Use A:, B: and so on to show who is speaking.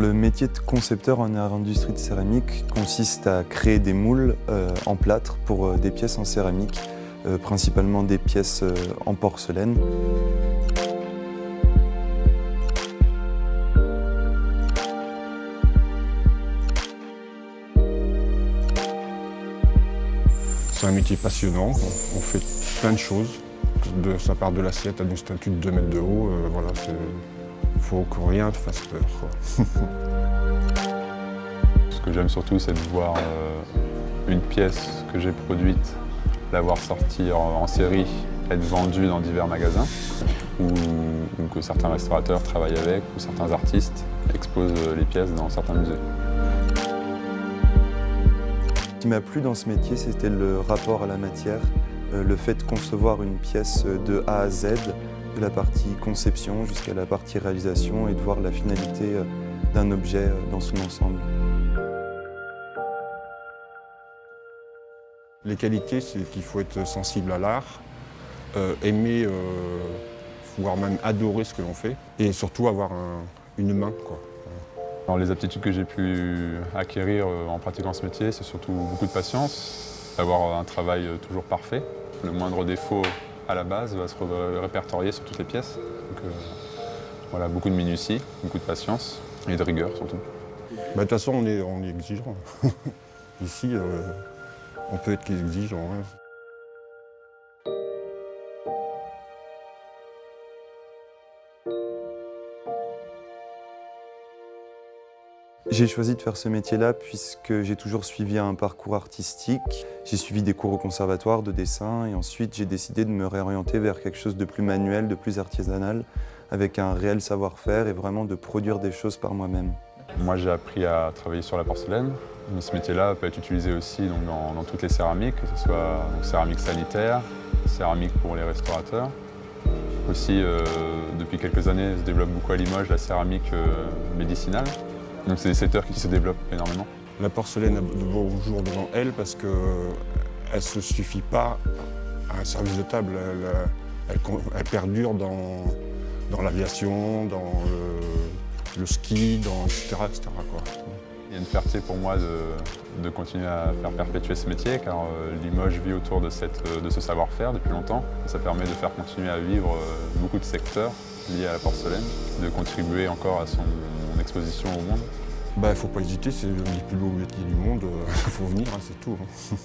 A: Le métier de concepteur en industrie de céramique consiste à créer des moules en plâtre pour des pièces en céramique, principalement des pièces en porcelaine.
B: C'est un métier passionnant, on fait plein de choses. Ça part de l'assiette à une statue de 2 mètres de haut, voilà, il faut que rien te fasse peur, quoi.
C: Ce que j'aime surtout, c'est de voir une pièce que j'ai produite, l'avoir sortie en série, être vendue dans divers magasins, ou que certains restaurateurs travaillent avec, ou certains artistes exposent les pièces dans certains musées.
A: Ce qui m'a plu dans ce métier, c'était le rapport à la matière, le fait de concevoir une pièce de A à Z, de la partie conception jusqu'à la partie réalisation et de voir la finalité d'un objet dans son ensemble.
B: Les qualités, c'est qu'il faut être sensible à l'art, aimer, voire même adorer ce que l'on fait, et surtout avoir une main, quoi.
C: Alors, les aptitudes que j'ai pu acquérir en pratiquant ce métier, c'est surtout beaucoup de patience, d'avoir un travail toujours parfait. Le moindre défaut à la base va se répertorier sur toutes les pièces. Donc, voilà, beaucoup de minutie, beaucoup de patience et de rigueur surtout.
B: De toute façon, on est exigeant. Ici, on peut être exigeant. Hein.
A: J'ai choisi de faire ce métier-là puisque j'ai toujours suivi un parcours artistique. J'ai suivi des cours au conservatoire de dessin et ensuite j'ai décidé de me réorienter vers quelque chose de plus manuel, de plus artisanal, avec un réel savoir-faire et vraiment de produire des choses par moi-même.
C: Moi, j'ai appris à travailler sur la porcelaine. Mais ce métier-là peut être utilisé aussi donc, dans toutes les céramiques, que ce soit donc, céramique sanitaire, céramique pour les restaurateurs. Aussi, depuis quelques années, se développe beaucoup à Limoges la céramique médicinale. Donc c'est des secteurs qui se développent énormément.
B: La porcelaine a de beaux jours devant elle parce qu'elle ne se suffit pas à un service de table. Elle perdure dans l'aviation, dans le ski, etc. quoi.
C: Il y a une fierté pour moi de continuer à faire perpétuer ce métier car Limoges vit autour de ce savoir-faire depuis longtemps. Ça permet de faire continuer à vivre beaucoup de secteurs liés à la porcelaine, de contribuer encore à son exposition au monde.
B: Il ne faut pas hésiter, c'est l'un des plus beaux métiers du monde, il faut venir, hein, c'est tout. Hein.